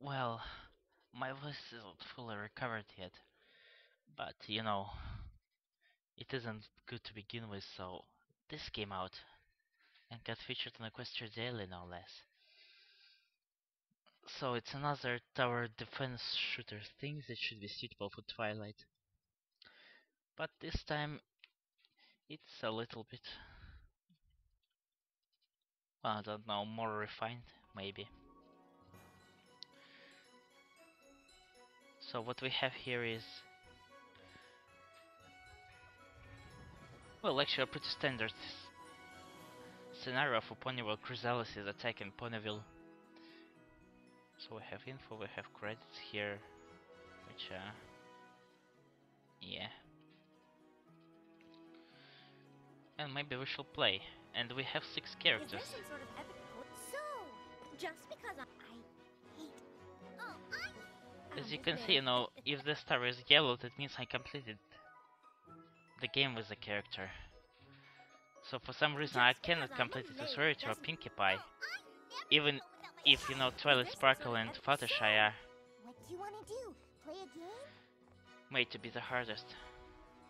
Well, my voice isn't fully recovered yet, but it isn't good to begin with, so this came out and got featured on Equestria Daily, no less. So it's another tower defense shooter thing that should be suitable for Twilight. But this time it's a little bit, well, I don't know, more refined, maybe. So what we have here is, well, actually a pretty standard scenario for Ponyville. Chrysalis is attacking Ponyville. So we have info, we have credits here, which yeah. And maybe we shall play. And we have 6 characters. Is there some sort of epic so, just because I hate... Oh, As you can see, if the star is yellow, that means I completed the game with the character. So for some reason I cannot complete it with Rarity or Pinkie Pie. Even if, Twilight Sparkle and Fluttershy are What do you want to do? Play a game? made to be the hardest.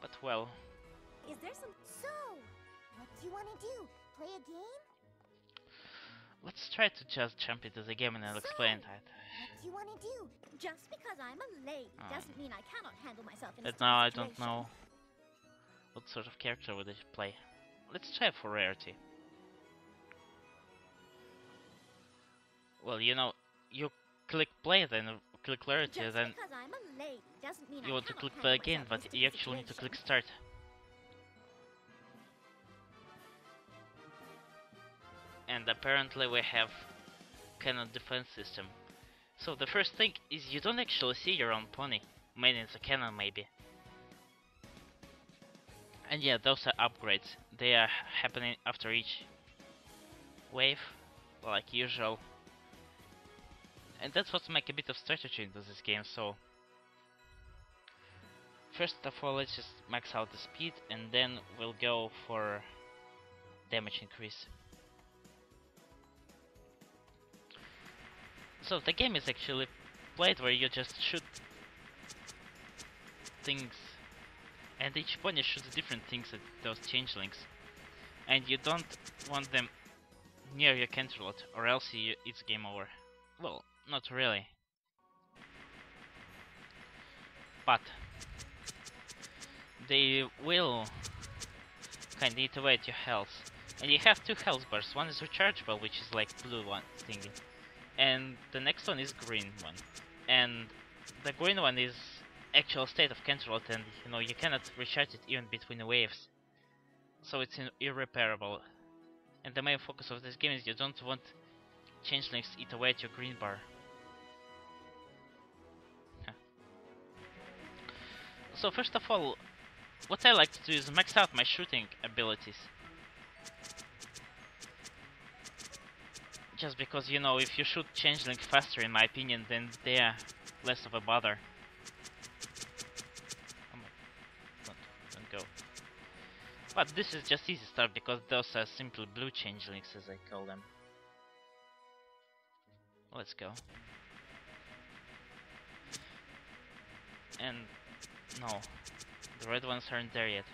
But well, Is there some... So, what do you want to do? Play a game? let's try to just jump into the game and I'll explain that. What do you want to do? Just because I'm a lady doesn't mean I cannot handle myself in a But now I situation. don't know what sort of character would I play. Let's try for Rarity. Well, you click play, then click Rarity, Just then because I'm a lady doesn't mean you I want to cannot click handle play again, myself but in you a actually need to click situation. start. And apparently we have Canterlot Defense system. So the first thing is you don't actually see your own pony, mainly the cannon maybe. And yeah, those are upgrades. They are happening after each wave, like usual. And that's what makes a bit of strategy into this game, so... First of all, let's just max out the speed, and then we'll go for damage increase. So the game is actually played where you just shoot things, and each pony shoots different things at those changelings. And you don't want them near your Canterlot, or else it's game over. Well, not really. But they will kinda eat away at your health. And you have 2 health bars. One is rechargeable, which is like blue one thingy. And the next one is green one. And the green one is actual state of Canterlot, and you cannot recharge it even between the waves. So it's irreparable. And the main focus of this game is you don't want changelings eat away at your green bar. So first of all, what I like to do is max out my shooting abilities. Just because, if you shoot changeling faster, in my opinion, then they are less of a bother. Don't go. But this is just easy start, because those are simply blue changelings, as I call them. Let's go. And no, the red ones aren't there yet.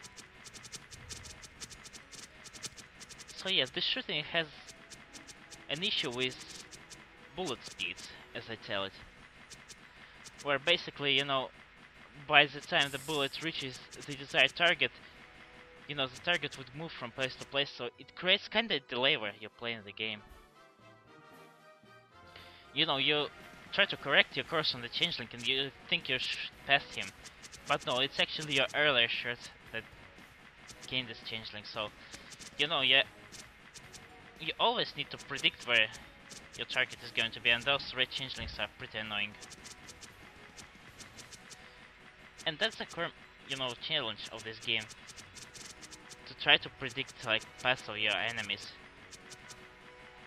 So yeah, this shooting has an issue with bullet speeds, as I tell it. Where basically, by the time the bullet reaches the desired target, the target would move from place to place, so it creates kinda a delay where you're playing the game. You try to correct your course on the changeling and you think you're past him. But no, it's actually your earlier shot that gained this changeling, so, you always need to predict where your target is going to be, and those red changelings are pretty annoying. And that's the core, challenge of this game. To try to predict, like, paths of your enemies.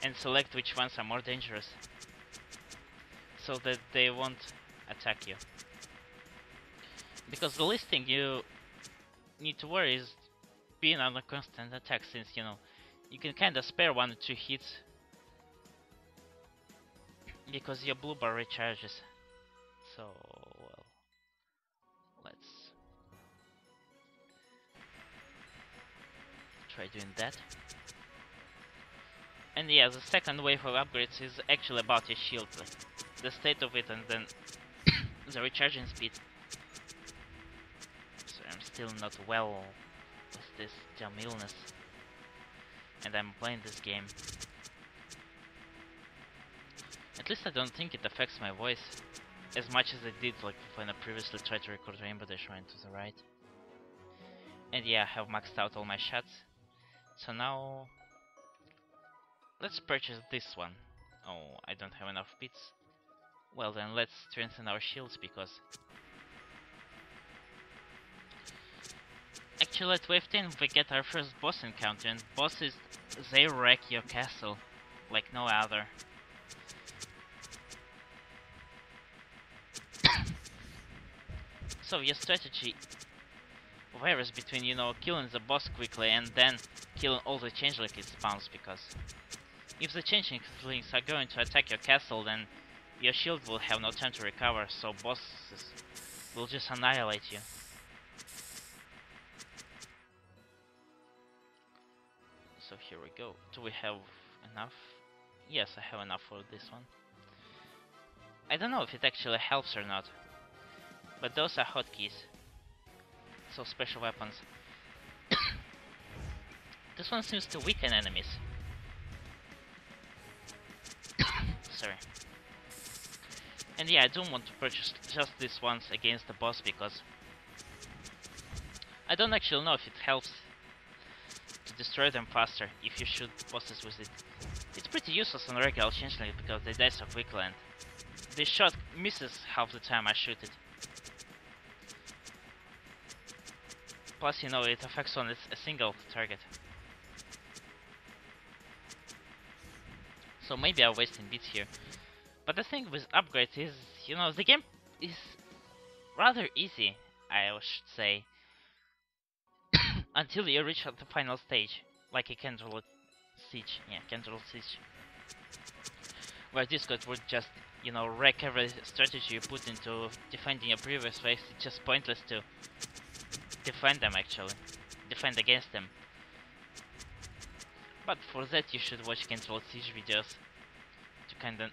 And select which ones are more dangerous. So that they won't attack you. Because the least thing you need to worry is being under constant attack, since, you can kinda spare 1 or 2 hits. because your blue bar recharges. So, well, let's try doing that. And yeah, the second wave of upgrades is actually about your shield, like the state of it and then the recharging speed. So I'm still not well with this damn illness. And I'm playing this game. At least I don't think it affects my voice as much as it did like when I previously tried to record Rainbow Dash Shrine to the right. And yeah, I have maxed out all my shots. So now let's purchase this one. Oh, I don't have enough bits. Well then, let's strengthen our shields because actually at wave 10 we get our first boss encounter, and bosses, they wreck your castle like no other. So your strategy varies between, you know, killing the boss quickly and then killing all the changelings it spawns, because if the changelings are going to attack your castle, then your shield will have no time to recover, so bosses will just annihilate you. So here we go. Do we have enough? Yes, I have enough for this one. I don't know if it actually helps or not, but those are hotkeys. So special weapons. This one seems to weaken enemies. Sorry. And yeah, I don't want to purchase just this once against the boss because I don't actually know if it helps to destroy them faster if you shoot bosses with it. It's pretty useless on regular changeling because they die so quickly and this shot misses half the time I shoot it. Plus, you know, it affects on a single target. So maybe I'm wasting bits here. But the thing with upgrades is, you know, the game is rather easy, I should say, until you reach the final stage, like a Canterlot Siege. Yeah, Canterlot Siege. Where Discord would just, you know, wreck every strategy you put into defending your previous phase. It's just pointless to defend them, actually. Defend against them. But for that you should watch Canterlot Siege videos to kinda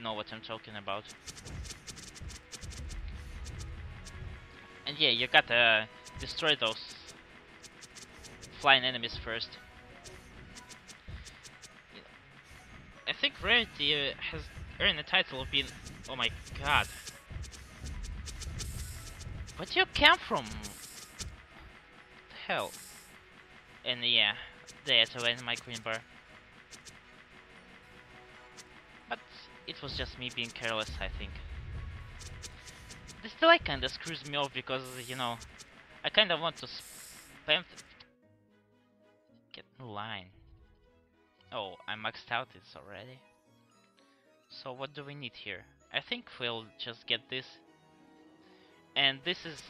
know what I'm talking about. And yeah, you gotta destroy those flying enemies first. I think Rarity has earned the title of being... Oh my god. Where do you come from? What the hell? And yeah, there to end my green bar. But it was just me being careless, I think. This delay kinda screws me off because, you know, I kinda want to spam... Get in line. Oh, I maxed out this already. So what do we need here? I think we'll just get this. And this is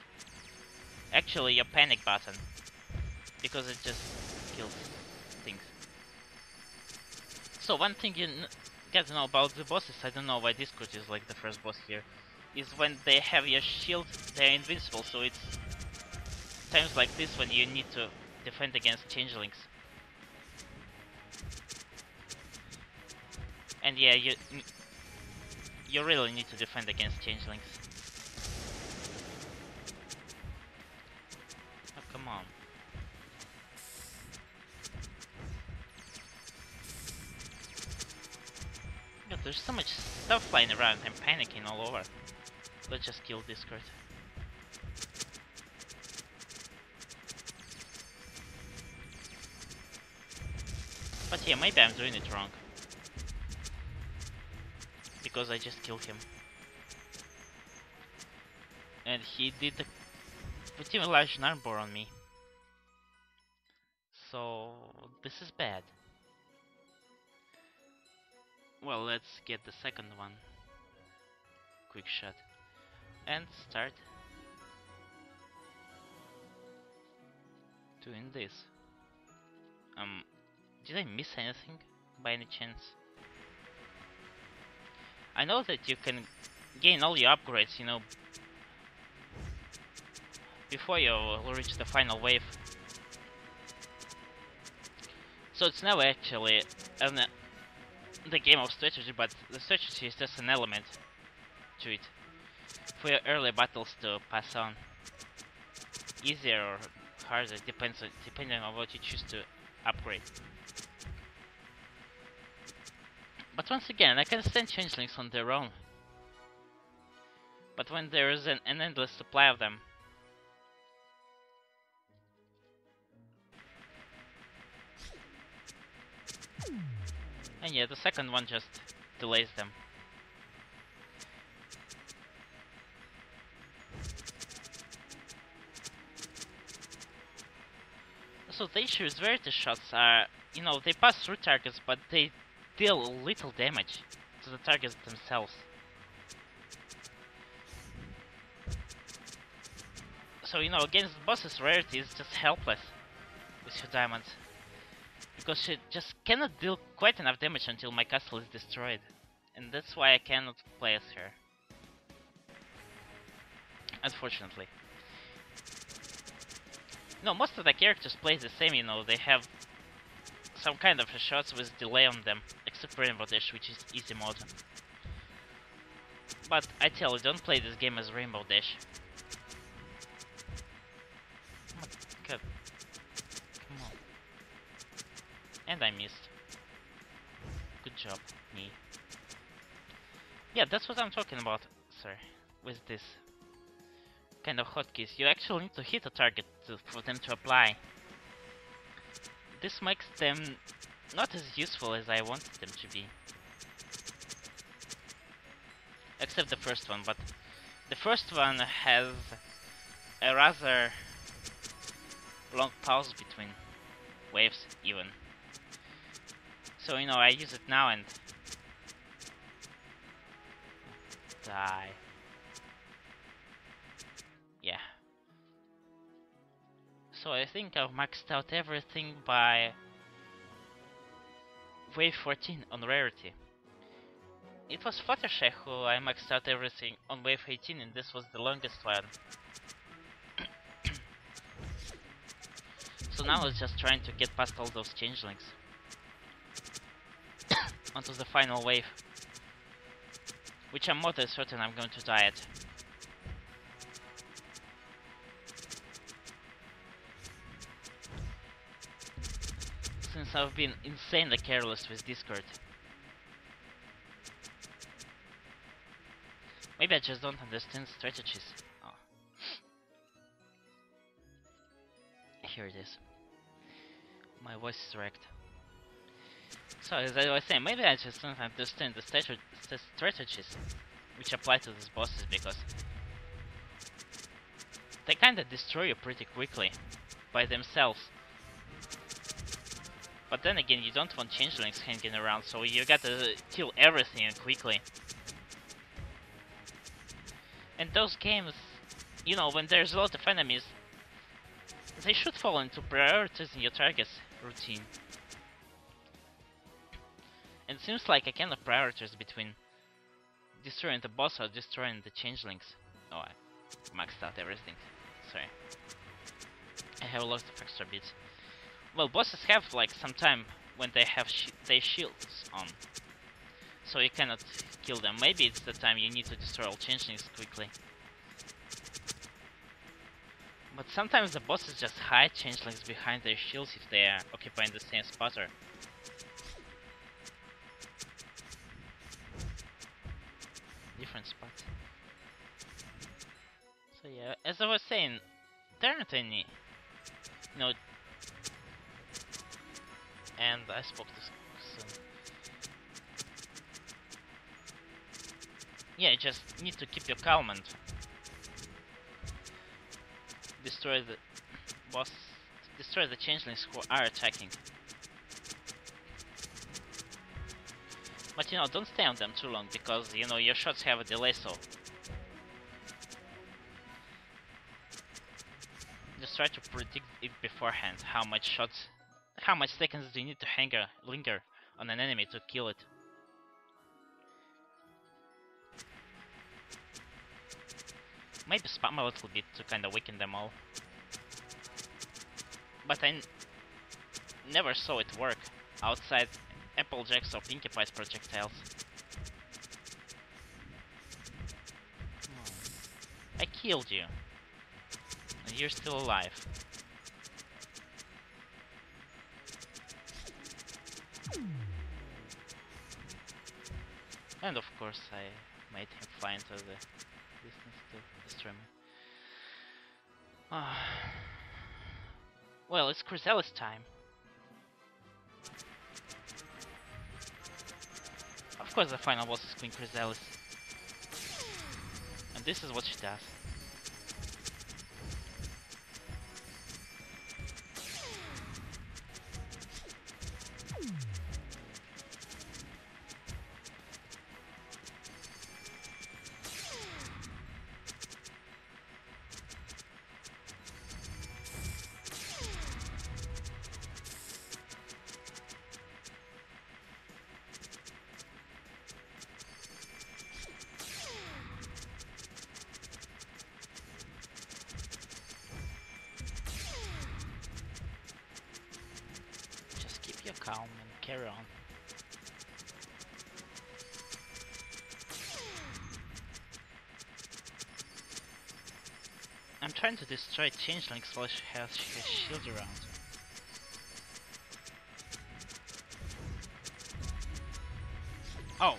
actually your panic button, because it just kills things. So one thing you get to know about the bosses, I don't know why Discord is like the first boss here, is when they have your shield, they're invincible, so it's times like this when you need to defend against changelings. And yeah, you really need to defend against changelings. Oh, come on. God, there's so much stuff flying around, I'm panicking all over. Let's just kill Discord. But yeah, maybe I'm doing it wrong. Because I just killed him. And he did a pretty large number on me. So this is bad. Well, let's get the second one. Quick shot. And start doing this. Did I miss anything by any chance? I know that you can gain all your upgrades, you know, before you reach the final wave. So it's now actually the game of strategy, but the strategy is just an element to it for your early battles to pass on. Easier or harder, depending on what you choose to upgrade. But once again, I can stand changelings on their own. But when there is an endless supply of them, and yeah, the second one just delays them. So the issue is Verity shots are, you know, they pass through targets, but they deal little damage to the targets themselves. So, you know, against bosses, Rarity is just helpless with her diamonds. Because she just cannot deal quite enough damage until my castle is destroyed. And that's why I cannot play as her. Unfortunately. No, most of the characters play the same, you know, they have some kind of shots with delay on them, except for Rainbow Dash, which is easy mode. But I tell you, don't play this game as Rainbow Dash. Oh my god. Come on. And I missed. Good job, me. Yeah, that's what I'm talking about, sir, with this kind of hotkeys. You actually need to hit a target for them to apply. This makes them not as useful as I wanted them to be. Except the first one, but the first one has a rather long pause between waves even. So, you know, I use it now and die. Yeah. So I think I've maxed out everything by wave 14 on rarity. It was Fluttershy who I maxed out everything on wave 18 and this was the longest one. So now it's just trying to get past all those changelings onto the final wave, which I'm more than certain I'm going to die at. Since I've been insanely careless with Discord. Maybe I just don't understand strategies. Oh. Here it is. My voice is wrecked. So, as I was saying, maybe I just don't understand the strategies which apply to these bosses, because they kinda destroy you pretty quickly by themselves. But then again, you don't want changelings hanging around, so you gotta kill everything quickly. And those games, you know, when there's a lot of enemies, they should fall into prioritizing your targets routine. And it seems like I cannot prioritize between destroying the boss or destroying the changelings. Oh, I maxed out everything. Sorry. I have a lot of extra bits. Well, bosses have like some time when they have their shields on, so you cannot kill them. Maybe it's the time you need to destroy all changelings quickly. But sometimes the bosses just hide changelings behind their shields if they are occupying the same spot. Or different spots. So yeah, as I was saying, there aren't any, you know. And I spoke to soon. Yeah, you just need to keep your calm and destroy the boss, destroy the changelings who are attacking. But you know, don't stay on them too long, because you know your shots have a delay, so just try to predict it beforehand, how much seconds do you need to linger on an enemy to kill it. Maybe spam a little bit to kind of weaken them all. But I never saw it work outside Applejack's or Pinkie Pie's projectiles. I killed you. And you're still alive. And of course I made him fly into the distance to destroy me. Well, it's Chrysalis time. Of course the final boss is Queen Chrysalis. And this is what she does. You're calm and carry on. I'm trying to destroy changelings while she has shield around. Oh,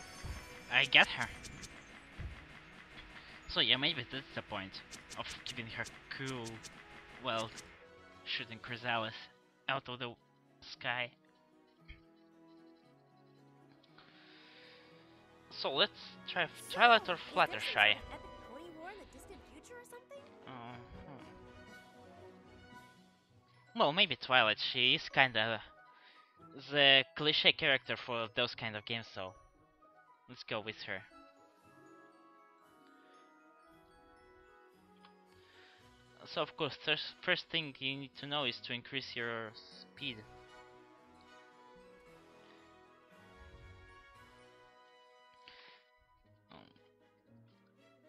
I get her. So yeah, maybe that's the point of keeping her cool while shooting Chrysalis out of the sky. So let's try Twilight or Fluttershy. Well, maybe Twilight. She is kinda the cliché character for those kind of games, so let's go with her. So of course, first thing you need to know is to increase your speed.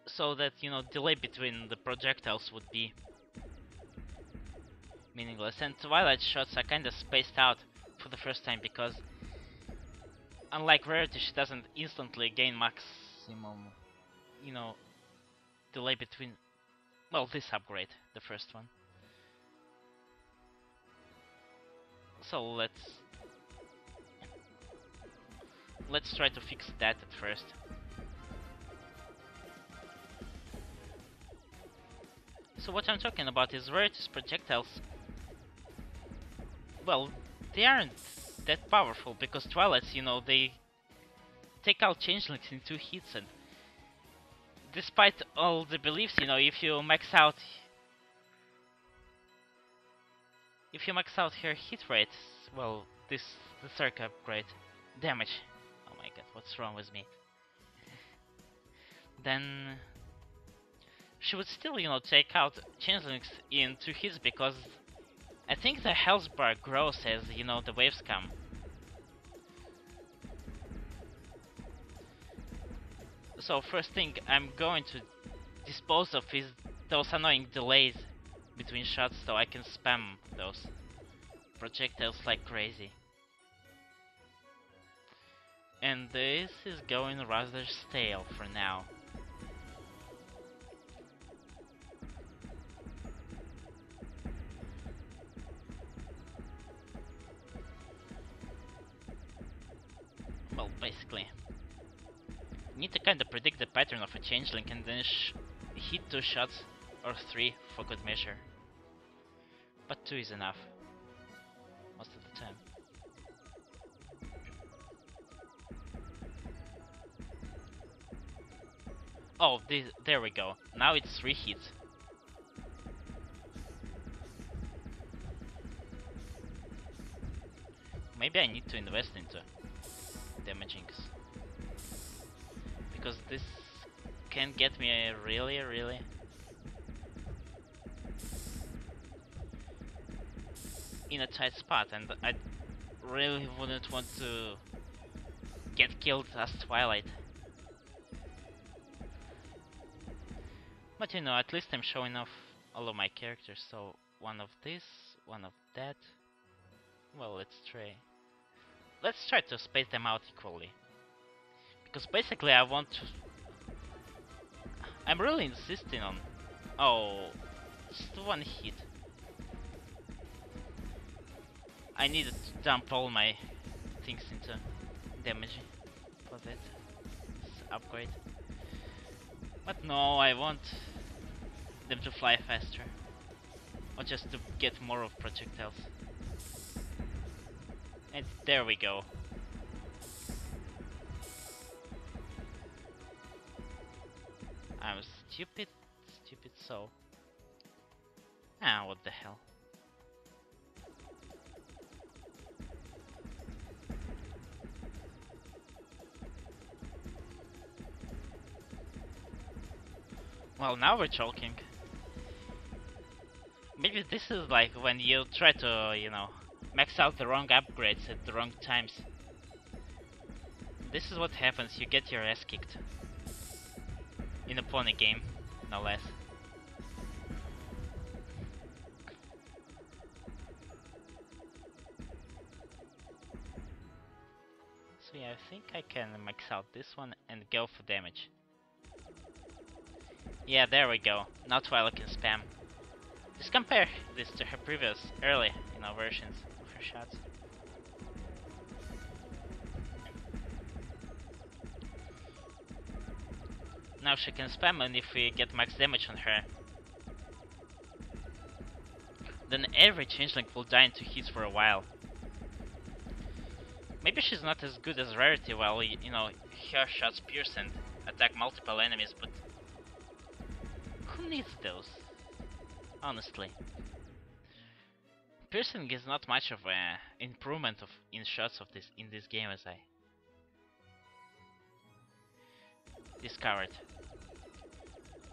So that, you know, delay between the projectiles would be meaningless. And Twilight shots are kinda spaced out for the first time because unlike Rarity, she doesn't instantly gain maximum, you know, delay between, well, this upgrade, the first one. So let's try to fix that at first. So what I'm talking about is Rarity's projectiles. Well, they aren't that powerful because Twilight's, you know, they take out changelings in 2 hits, and despite all the beliefs, you know, if you max out her hit rate, well, the third upgrade, damage. Oh my god, what's wrong with me? Then she would still, you know, take out changelings in 2 hits because I think the health bar grows as, you know, the waves come. So first thing I'm going to dispose of is those annoying delays between shots, so I can spam those projectiles like crazy. And this is going rather stale for now. Well, basically, you need to kinda predict the pattern of a changeling and then hit 2 shots or 3 for good measure. But 2 is enough most of the time. Oh, there we go. Now it's 3 hits. Maybe I need to invest into damaging, because this can get me really in a tight spot, and I really wouldn't want to get killed as Twilight. But you know, at least I'm showing off all of my characters. So one of this, one of that. Well, let's try to space them out equally. Because basically I'm really insisting on... Oh, just one hit. I needed to dump all my things into damage for that upgrade. But no, I want them to fly faster. Or just to get more of projectiles. And there we go. I'm stupid so. Ah, what the hell. Well, now we're talking. Maybe this is like when you try to, you know, max out the wrong upgrades at the wrong times. This is what happens, you get your ass kicked. In a pony game, no less. So yeah, I think I can max out this one and go for damage. Yeah, there we go. Now Twilight can spam. Just compare this to her previous early, you know, versions of her shots. Now she can spam, and if we get max damage on her, then every changeling will die into hits for a while. Maybe she's not as good as Rarity while, you know, her shots pierce and attack multiple enemies, but who needs those? Honestly. Piercing is not much of an improvement in shots of in this game, as I discovered.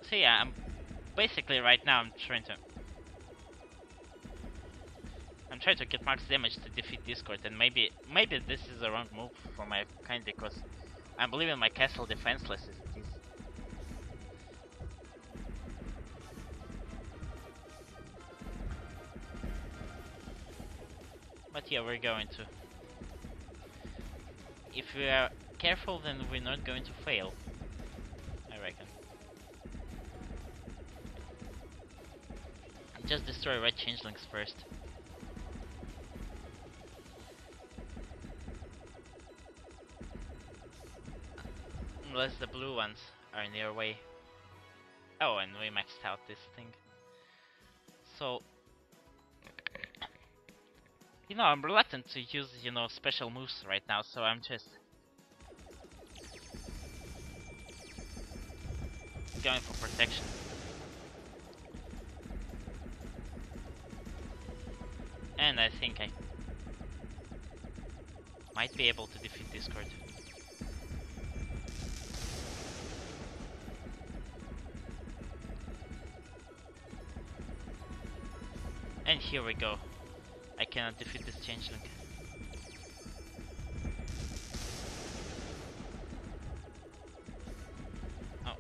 So yeah, I'm basically right now I'm trying to get max damage to defeat Discord, and maybe this is the wrong move for my kind, because I'm leaving my castle defenseless as it is. But yeah, we're going to. If we are careful, then we're not going to fail, I reckon. Just destroy red changelings first. Unless the blue ones are in your way. Oh, and we maxed out this thing. So, you know, I'm reluctant to use, you know, special moves right now, so I'm just going for protection. And I think I might be able to defeat Discord. And here we go. I cannot defeat this changeling. Oh.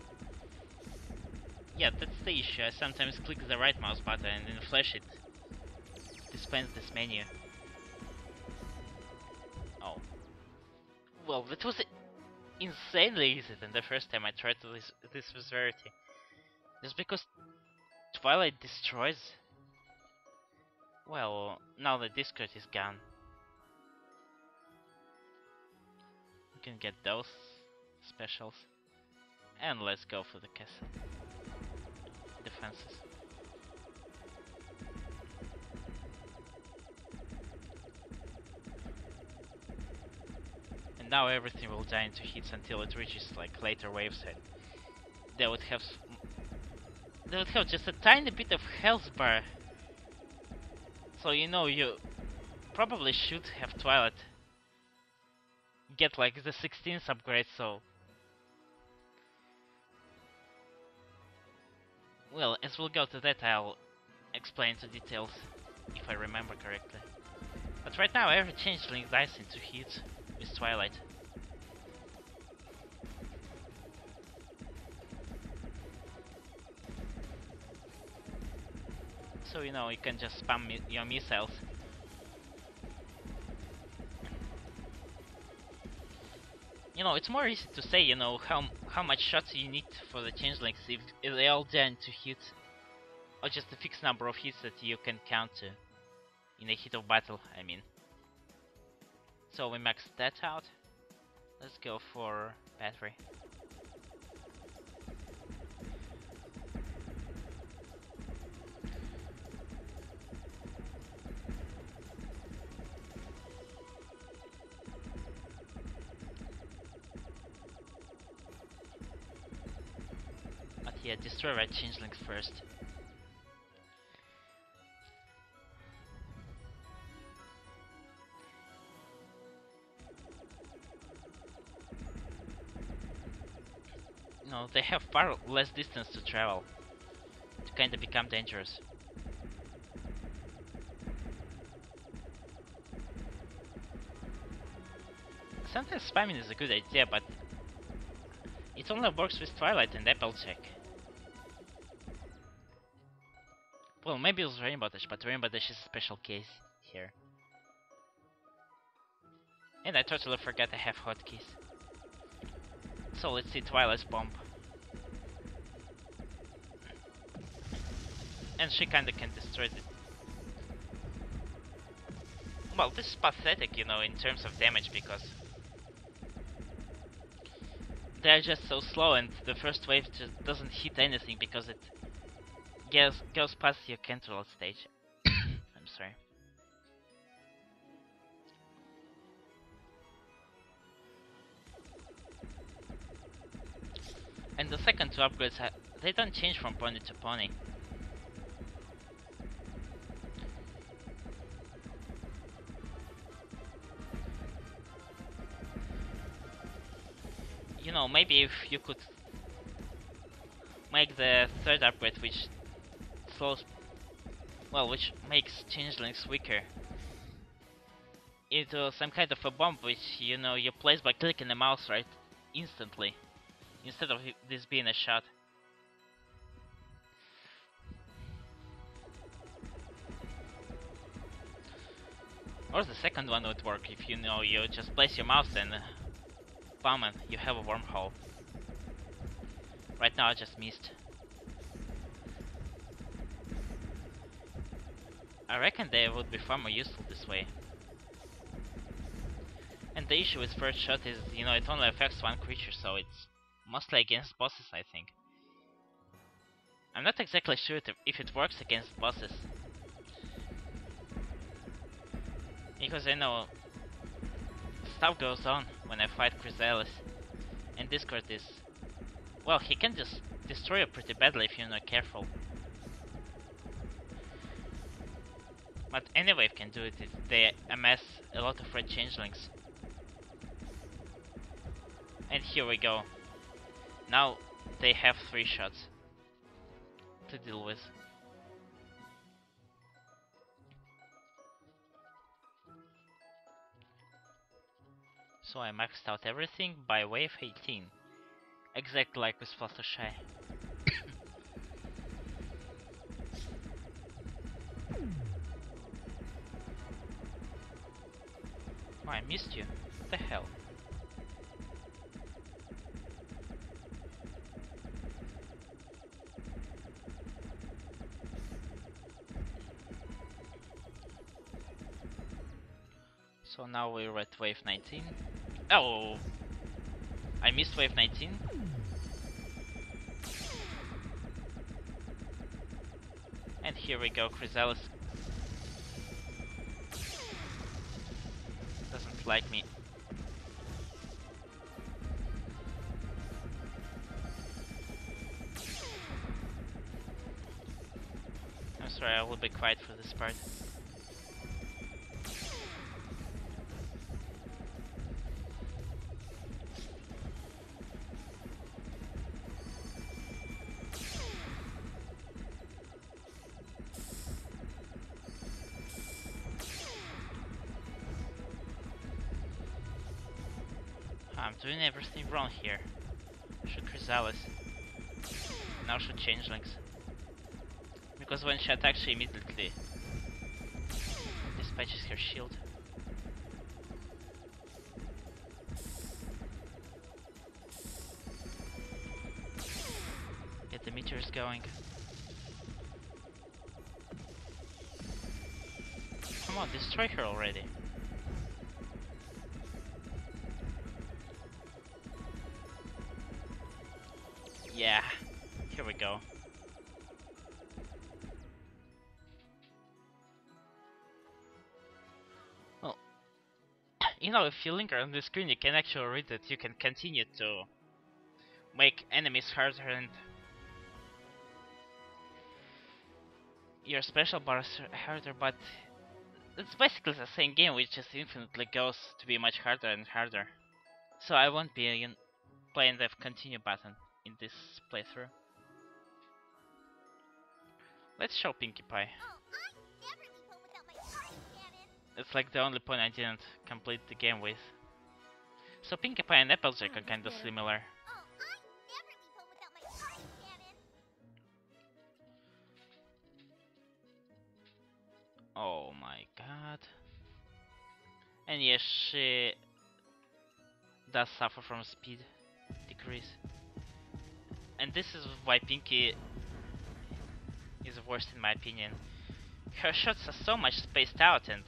Yeah, that's the issue. I sometimes click the right mouse button and in Flash it dispense this menu. Oh. Well, that was insanely easy than the first time I tried to this with Rarity. Just because Twilight destroys. Well, now the Discord is gone. We can get those specials. And let's go for the castle defenses. And now everything will die into hits until it reaches like later waves, and they would have just a tiny bit of health bar. So you know, you probably should have Twilight get like the 16th upgrade, so... Well, as we'll go to that, I'll explain the details, if I remember correctly. But right now, every changeling dies into hits with Twilight. So you know you can just spam your missiles. You know, it's more easy to say, you know, how much shots you need for the changelings if they all done to hit, or just a fixed number of hits that you can counter in a hit of battle, I mean. So we maxed that out. Let's go for battery. But yeah, destroy red changelings first. No, they have far less distance to travel to kinda become dangerous. Sometimes spamming is a good idea, but it only works with Twilight and Applejack. Well, maybe it's Rainbow Dash, but Rainbow Dash is a special case here. And I totally forgot I have hotkeys. So let's see Twilight's bomb. And she kinda can destroy it. Well, this is pathetic, you know, in terms of damage, because they're just so slow and the first wave just doesn't hit anything because it goes past your Canterlot stage. I'm sorry. And the second two upgrades, they don't change from pony to pony. You know, maybe if you could make the third upgrade, which slows, well, which makes changelings weaker, into some kind of a bomb, which, you know, you place by clicking the mouse right instantly, instead of this being a shot. Or the second one would work if, you know, you just place your mouse and bam, and you have a wormhole. Right now I just missed. I reckon they would be far more useful this way. And the issue with first shot is, you know, it only affects one creature, so it's mostly against bosses, I think. I'm not exactly sure if it works against bosses. Because I know stuff goes on when I fight Chrysalis. And Discord is... well, he can just destroy you pretty badly if you're not careful. But any wave can do it if they amass a lot of red changelings. And here we go. Now they have 3 shots to deal with. So I maxed out everything by wave 18. Exactly like with Fluttershy. Oh, I missed you. What the hell? So now we're at wave 19. Oh! I missed wave 19. And here we go, Chrysalis doesn't like me. I'm sorry, I will be quiet for this part. I'm doing everything wrong here. Should Chrysalis. Now should changelings. because when she attacks, she immediately dispatches her shield. Get the meteors going. Come on, destroy her already. Yeah, here we go. Well, you know, if you linger on the screen, you can actually read that you can continue to make enemies harder and your special bars harder, but it's basically the same game which just infinitely goes to be much harder and harder. So I won't be playing the continue button in this playthrough. Let's show Pinkie Pie. Oh, I never leave home without my party cannon. It's like the only point I didn't complete the game with. So Pinkie Pie and Applejack are kinda similar. Oh, I never leave home without my party cannon. Oh my god. And yes, she does suffer from speed decrease. And this is why Pinkie is worst in my opinion. Her shots are so much spaced out and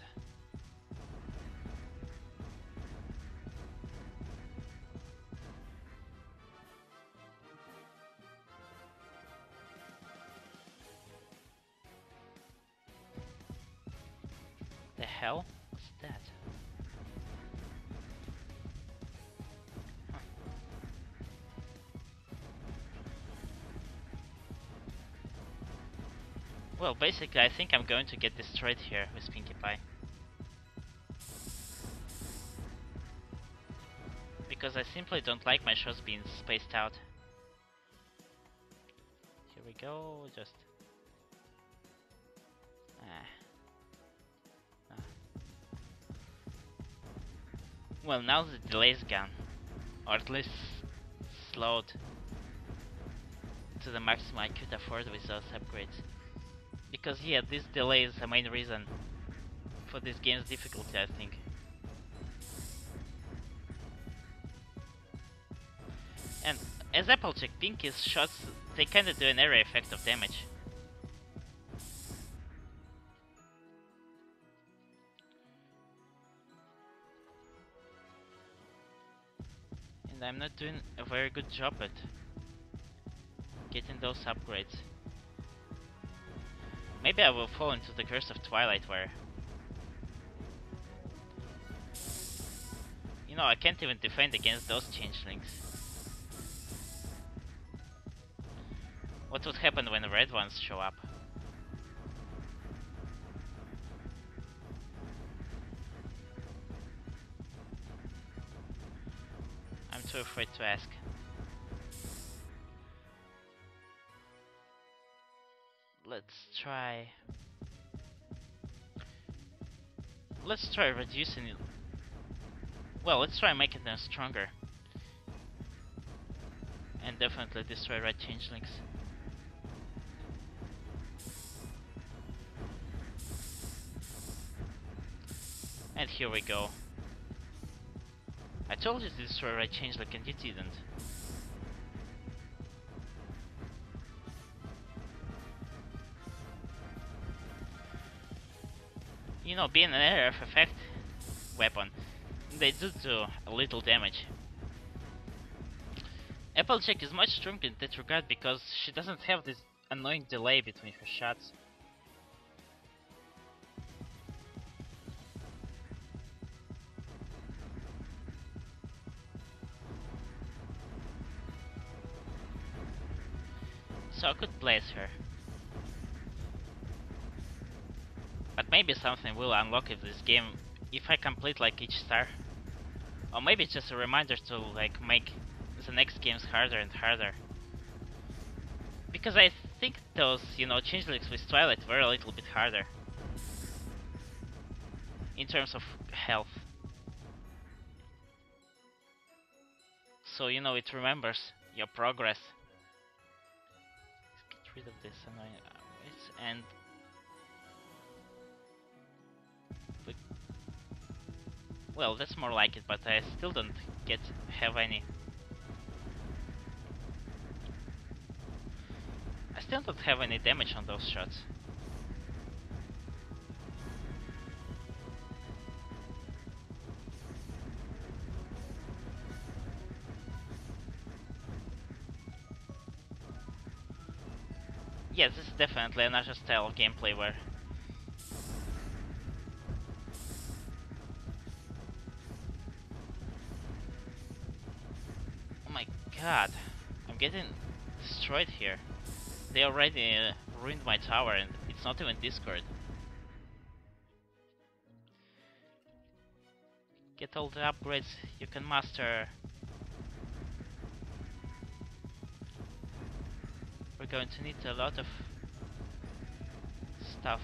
the hell? What's that? Huh. Well, basically I think I'm going to get destroyed here with Pinkie Pie. Because I simply don't like my shots being spaced out. Here we go, just... Well, now the delay's gone. Or at least slowed to the maximum I could afford with those upgrades. Because yeah, this delay is the main reason for this game's difficulty, I think. And as Applejack, Pinkie's shots, they kinda do an area effect of damage. And I'm not doing a very good job at getting those upgrades. Maybe I will fall into the curse of Twilight where... You know, I can't even defend against those changelings. What would happen when the red ones show up? I'm too afraid to ask. Let's try reducing it. Well, let's try making them stronger. And definitely destroy red changelings. And here we go. I told you to destroy red changeling and you didn't. You know, being an area of effect weapon, they do a little damage. Applejack is much stronger in that regard because she doesn't have this annoying delay between her shots. So I could place her. But maybe something will unlock in this game if I complete like each star. Or maybe it's just a reminder to like make the next games harder and harder. Because I think those, you know, changelings with Twilight were a little bit harder. In terms of health. So, you know, it remembers your progress. Let's get rid of this annoying... And well, that's more like it, but I still don't have any. I still don't have any damage on those shots. Yes, this is definitely another style of gameplay where oh my god, I'm getting destroyed here. They already ruined my tower and it's not even Discord. Get all the upgrades you can master. We're going to need a lot of stuff.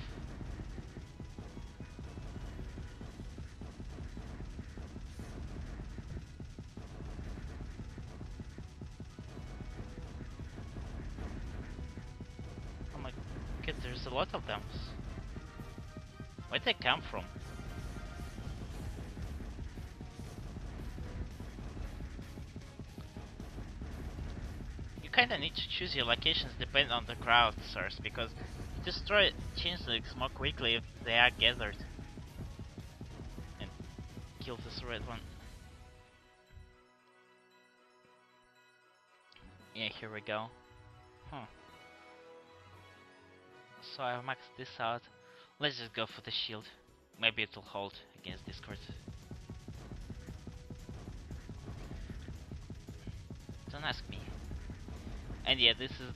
Oh my god, there's a lot of them. Where'd they come from? You kinda need to choose your locations depending on the crowd source, because you destroy changelings more quickly if they are gathered. And kill this red one. Yeah, here we go. So I've maxed this out. Let's just go for the shield. Maybe it'll hold against Discord. Don't ask me. And yeah, this is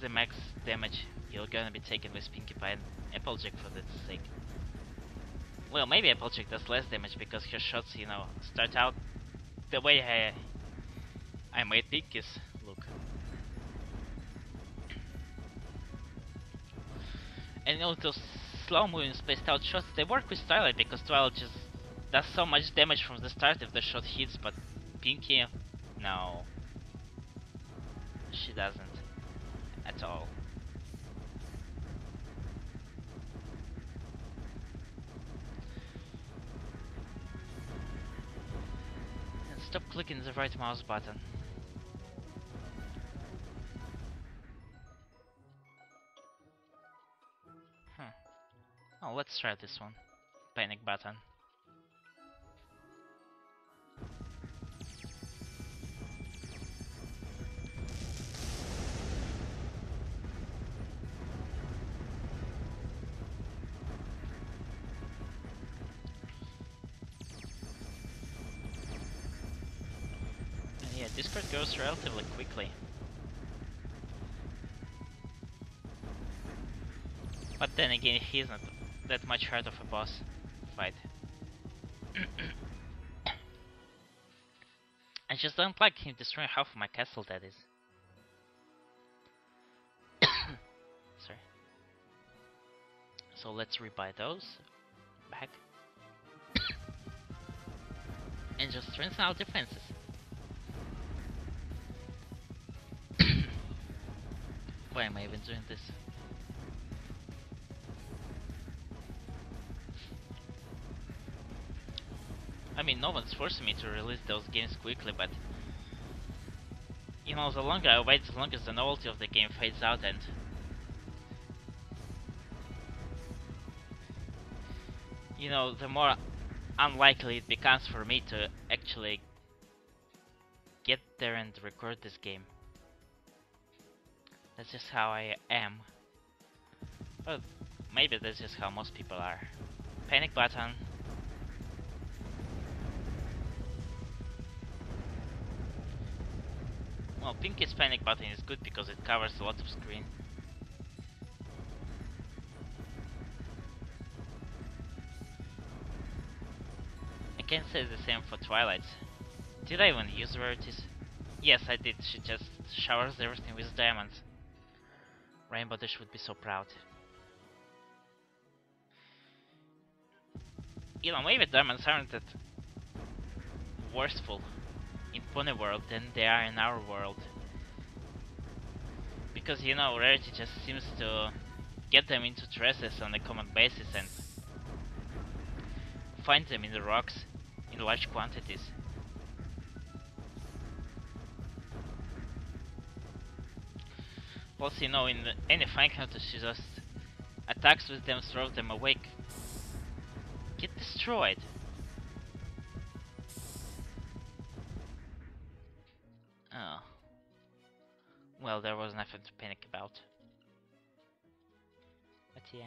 the max damage you're gonna be taking with Pinkie Pie and Applejack for that sake. Well, maybe Applejack does less damage because her shots, you know, start out the way I made Pinkie's look. And you know, those slow moving spaced out shots, they work with Twilight because Twilight just does so much damage from the start if the shot hits, but Pinkie, no. She doesn't. At all. And stop clicking the right mouse button. Oh, let's try this one. Panic button. And yeah, Discord goes relatively quickly. But then again, he's not that much hard of a boss fight. I just don't like him destroying half of my castle, that is. Sorry. So let's rebuy those back. And just strengthen our defenses. Why am I even doing this? I mean, no one's forcing me to release those games quickly, but you know, the longer I wait, the longer the novelty of the game fades out, and you know, the more unlikely it becomes for me to actually get there and record this game. That's just how I am. Well, maybe that's just how most people are. Panic button. Well, Pinkie's panic button is good because it covers a lot of screen. I can't say the same for Twilight. Did I even use rarities? Yes, I did. She just showers everything with diamonds. Rainbow Dash would be so proud. You know, maybe diamonds aren't that worthful in Pony World than they are in our world. Because, you know, Rarity just seems to get them into traces on a common basis and find them in the rocks in large quantities. Plus, you know, in any fine counter, she just attacks with them, throws them awake. Get destroyed. Oh. Well, there was nothing to panic about. But yeah.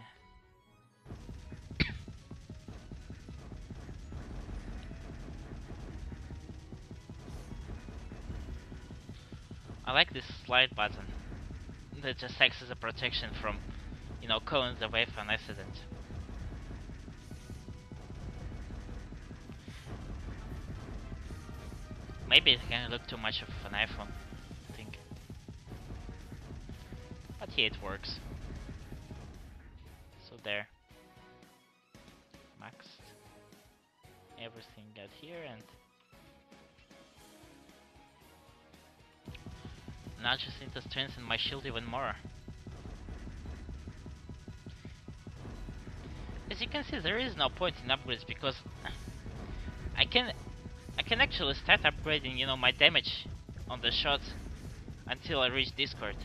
I like this slide button. That just acts as a protection from, you know, cones away from accident. Maybe it can look too much of an iPhone thing. But yeah, it works. So there. Maxed everything out here, and now I just need to strengthen my shield even more. As you can see, there is no point in upgrades because I can actually start upgrading, you know, my damage on the shots until I reach Discord.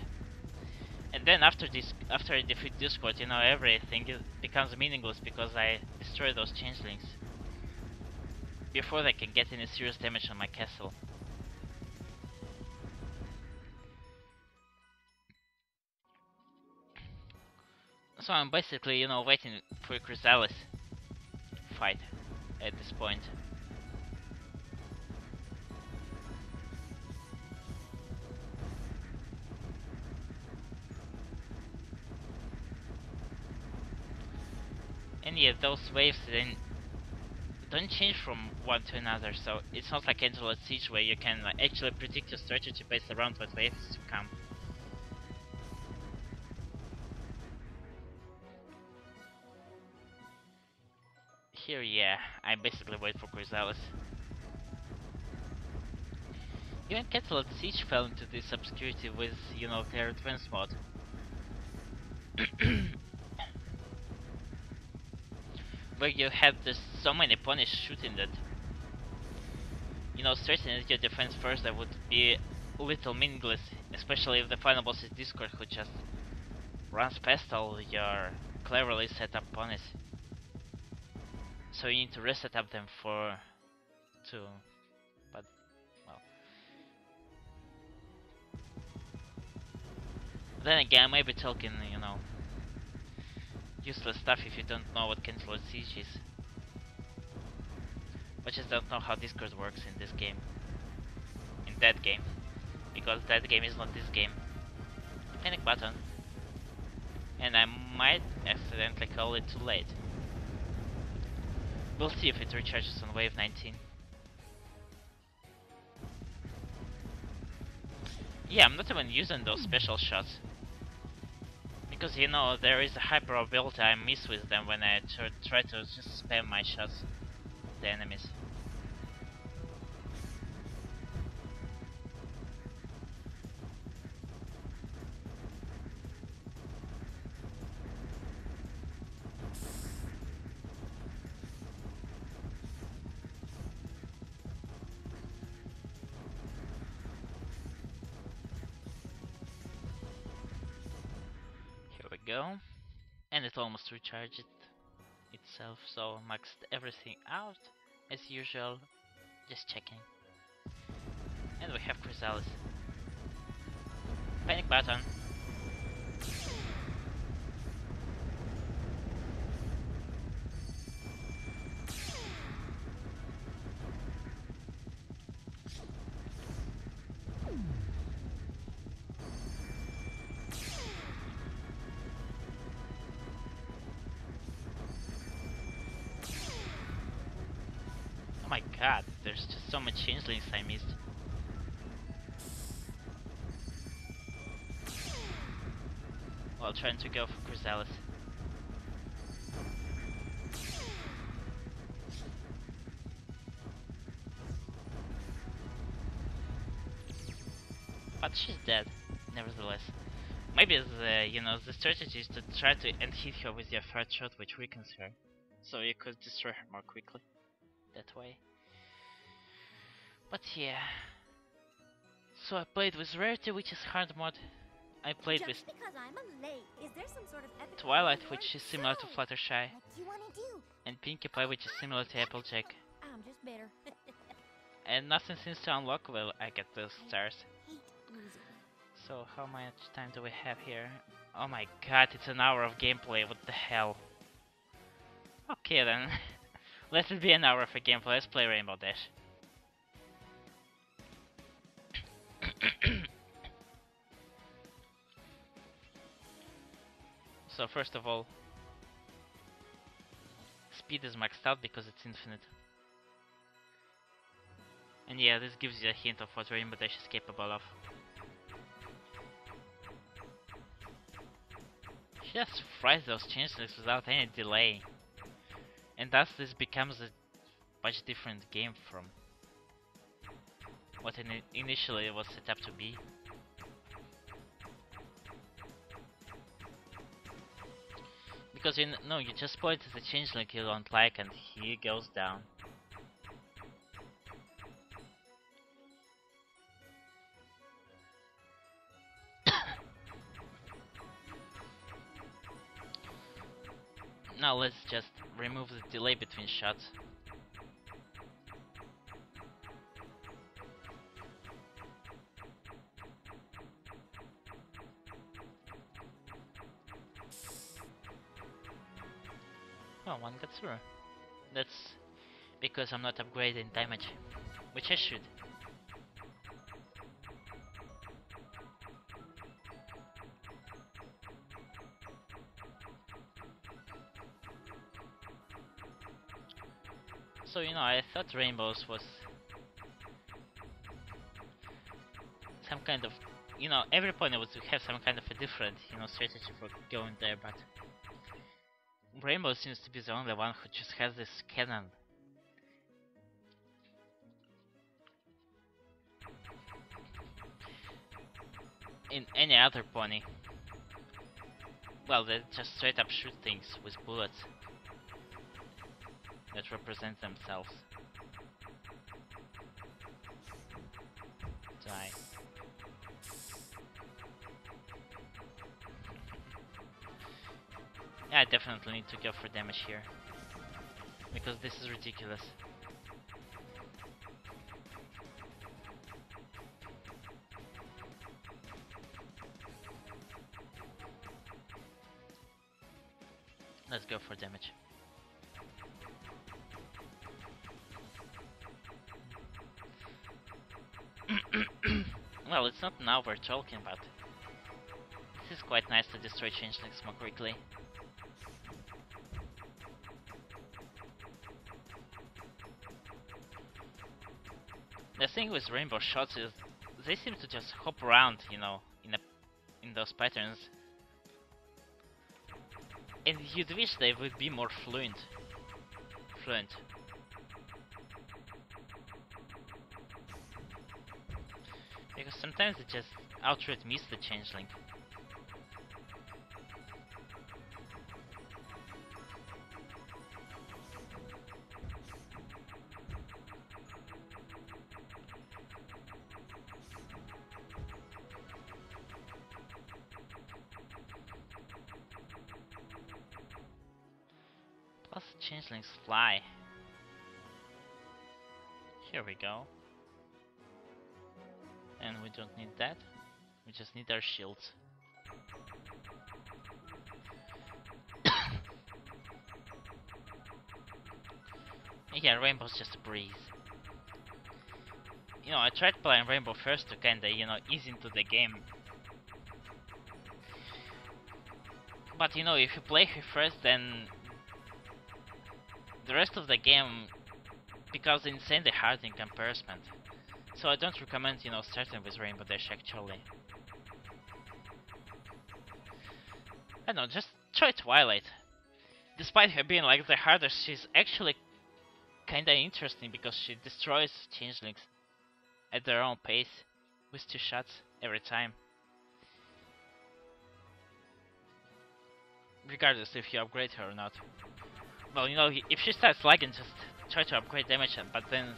And then after I defeat Discord, you know, everything becomes meaningless because I destroy those changelings before they can get any serious damage on my castle. So I'm basically, you know, waiting for a Chrysalis fight at this point. And yeah, those waves then don't change from one to another, so it's not like Canterlot Siege where you can actually predict your strategy based around what waves come. Here, yeah, I basically wait for Chrysalis. Even Canterlot Siege fell into this obscurity with, you know, their advanced mod. Where you had just so many punish shooting that, you know, strengthening your defense first, that would be a little meaningless, especially if the final boss is Discord, who just runs past all your cleverly set up punish. So you need to reset up them but well. Then again, I may be talking, you know, useless stuff if you don't know what Canterlot Siege is. But just don't know how Discord works in this game. In that game. Because that game is not this game. Panic button. And I might accidentally call it too late. We'll see if it recharges on wave 19. Yeah, I'm not even using those special shots. Because, you know, there is a high probability I miss with them when I try to just spam my shots at the enemies. Go, and it almost recharged itself, so maxed everything out as usual, just checking. And we have Chrysalis. Panic button. Oh my god, there's just so much changelings I missed. While trying to go for Chrysalis. But she's dead, nevertheless. Maybe the strategy is to try to end hit her with your third shot, which weakens her, so you could destroy her more quickly that way. But yeah. So I played with Rarity, which is hard mod. I played with because I'm a lake, is there some sort of epic Twilight, reward? which is similar to Fluttershy, What do you want to do? and Pinkie Pie, which is similar to Applejack. I'm just bitter. And nothing seems to unlock well I get those stars. Hate losing. So how much time do we have here? Oh my god, it's an hour of gameplay, what the hell. Okay then. Let it be an hour of a gameplay, let's play Rainbow Dash. So first of all, speed is maxed out because it's infinite. And yeah, this gives you a hint of what Rainbow Dash is capable of. She just fries those changelings without any delay. And thus this becomes a much different game from what initially it was set up to be. Because you just point at the changeling you don't like and he goes down. Now let's just remove the delay between shots. Oh, one got through. That's because I'm not upgrading damage, which I should. So I thought Rainbows was some kind of, every opponent would have some kind of a different, strategy for going there, but Rainbow seems to be the only one who just has this cannon. In any other pony, well, they just straight up shoot things with bullets that represent themselves. Die. Yeah, I definitely need to go for damage here, because this is ridiculous. Let's go for damage. Well, it's not now we're talking about. This is quite nice to destroy changelings more quickly. The thing with rainbow shots is they seem to just hop around, in those patterns. And you'd wish they would be more fluent. Because sometimes they just outright miss the changeling. Plus changelings fly. Here we go. And we don't need that. We just need our shields. Yeah, Rainbow's just a breeze. I tried playing Rainbow first to kinda, ease into the game. But if you play her first, then the rest of the game becomes insanely hard in comparison. So I don't recommend, starting with Rainbow Dash actually. I don't know, just try Twilight. Despite her being like the hardest, she's actually kinda interesting because she destroys changelings at their own pace with 2 shots every time. regardless if you upgrade her or not. Well, you know, if she starts lagging, just try to upgrade damage, but then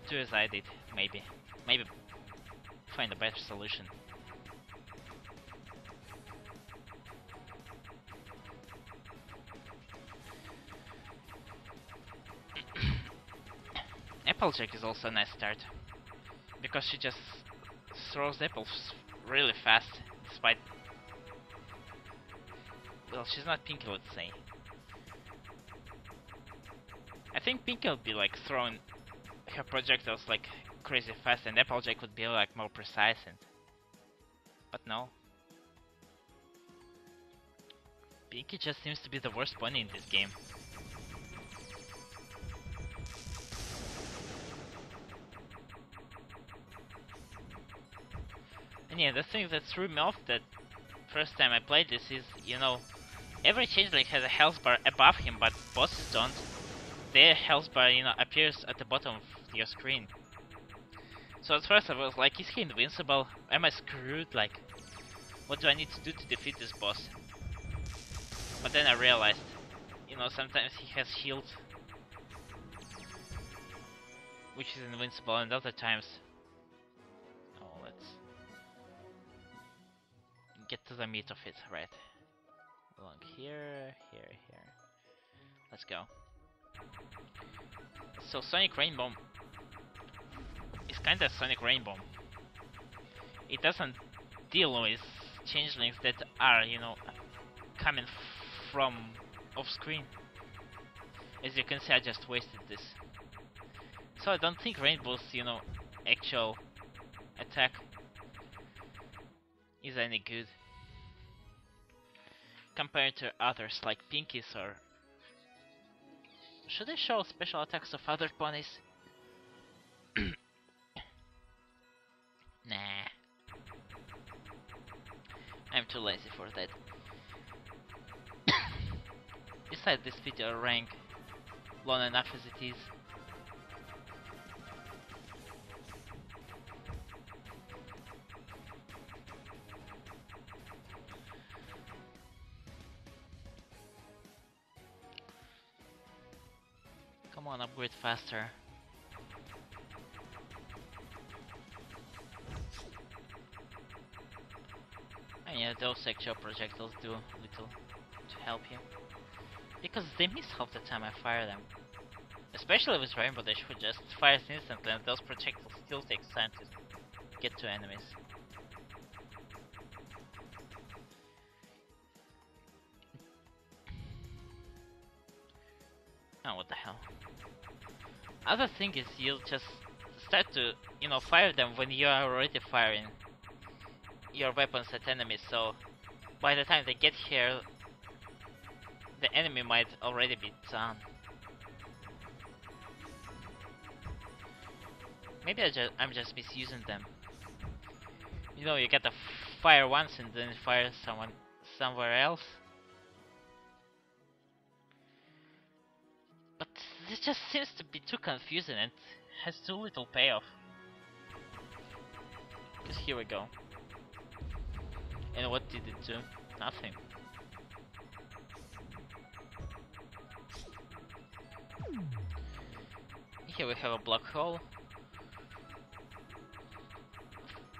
do as I did, maybe. Maybe find a better solution. Applejack is also a nice start, because she just throws apples really fast, despite... Well, she's not Pinky, let's say. I think Pinky would be like throwing her projectiles like crazy fast, and Applejack would be like more precise, and... But no. Pinky just seems to be the worst bunny in this game. And yeah, the thing that threw me off that first time I played this is, you know, every changeling has a health bar above him, but bosses don't. Their health bar, you know, appears at the bottom of your screen. So at first I was like, is he invincible? Am I screwed? Like, what do I need to do to defeat this boss? But then I realized, you know, sometimes he has shield, which is invincible, and other times... Oh, let's get to the meat of it, right? Along here, here, here. Let's go. So Sonic Rainbow is kinda Sonic Rainbow. It doesn't deal with changelings that are, you know, coming from off screen. As you can see, I just wasted this. So I don't think Rainbow's, you know, actual attack is any good compared to others like Pinky's or... Should I show special attacks of other ponies? Nah. I'm too lazy for that. Besides, this video rank long enough as it is. Come on, upgrade faster. And yeah, those actual projectiles do little to help you. Because they miss half the time I fire them. Especially with Rainbow Dash, who just fires instantly, and those projectiles still take time to get to enemies. Oh, what the hell. Other thing is, you'll just start to, you know, fire them when you are already firing your weapons at enemies, so by the time they get here, the enemy might already be done. Maybe I'm just misusing them. You know, you gotta fire once and then fire someone somewhere else. But this just seems to be too confusing and has too little payoff. Because here we go. And what did it do? Nothing. Here we have a black hole,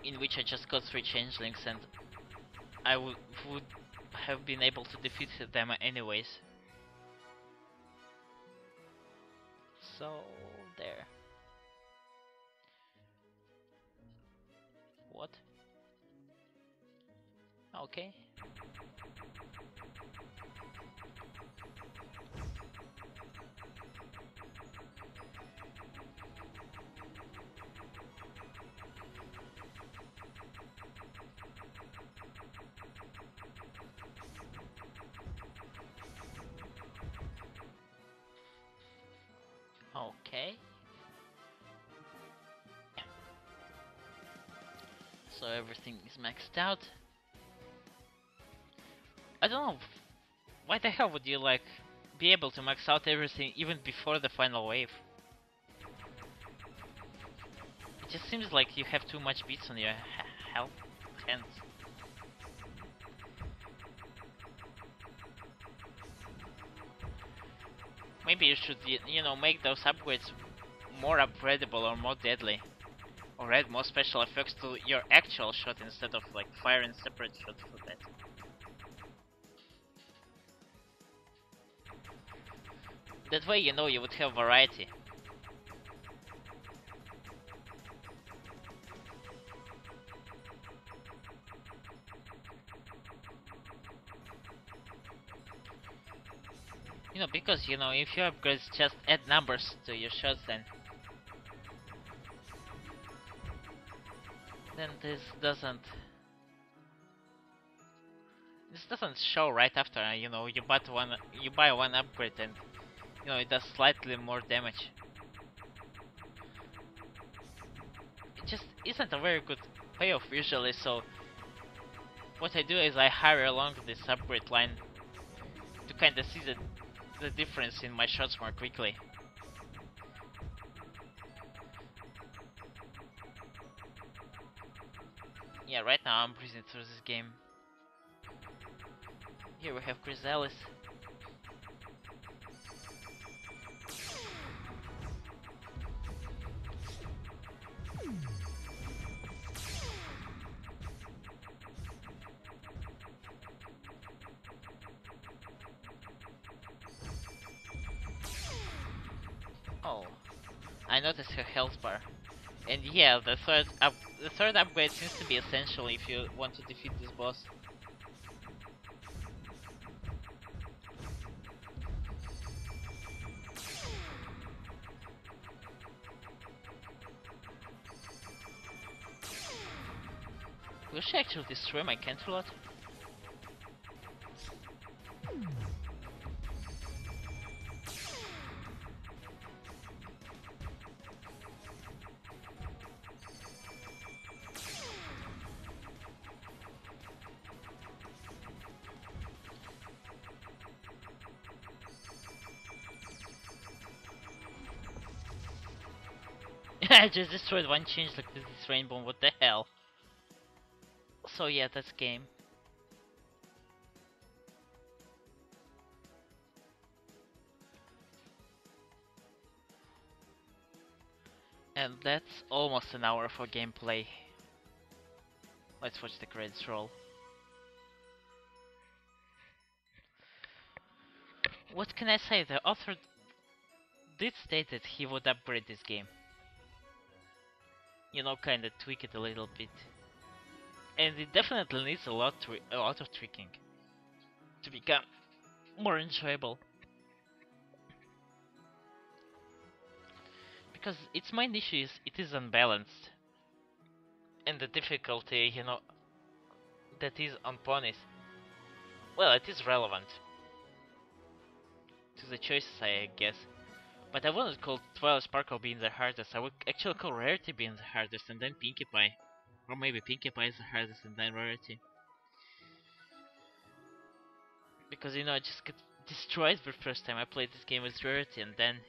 in which I just got 3 changelings, and I would have been able to defeat them anyways. So, there. What? Okay. Okay. So everything is maxed out. I don't know, why the hell would you like be able to max out everything even before the final wave? It just seems like you have too much beats on your hands. Maybe you should, you know, make those upgrades more upgradable or more deadly. Or add more special effects to your actual shot instead of like firing separate shots for that. That way, you know, you would have variety. You know, because, you know, if your upgrades just add numbers to your shots, then this doesn't show right after, you know, you buy one upgrade and, you know, it does slightly more damage. It just isn't a very good payoff usually, so what I do is I hurry along this upgrade line to kinda see the difference in my shots more quickly. Yeah, right now I'm breezing through this game. Here we have Chrysalis. Oh, I noticed her health bar. And yeah, the third upgrade seems to be essential if you want to defeat this boss. Will she actually destroy my Canterlot? I just destroyed one changeling with this rainbow, what the hell? So yeah, that's game. And that's almost an hour for gameplay. Let's watch the credits roll. What can I say? The author did state that he would upgrade this game. You know, kinda tweak it a little bit. And it definitely needs a lot of tweaking to become more enjoyable. Because its main issue is it is unbalanced. And the difficulty, you know, that is on ponies, well, it is relevant to the choices, I guess. But I wouldn't call Twilight Sparkle being the hardest. I would actually call Rarity being the hardest, and then Pinkie Pie. Or maybe Pinkie Pie is the hardest and then Rarity. Because, you know, I just get destroyed the first time I played this game with Rarity, and then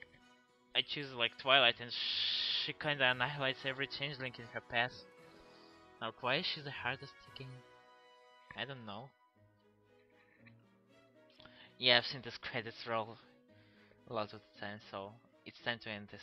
I choose like Twilight, and she kinda annihilates every changeling in her path. Now, why is she the hardest again? I don't know. Yeah, I've seen this credits roll a lot of the time, so it's time to end this.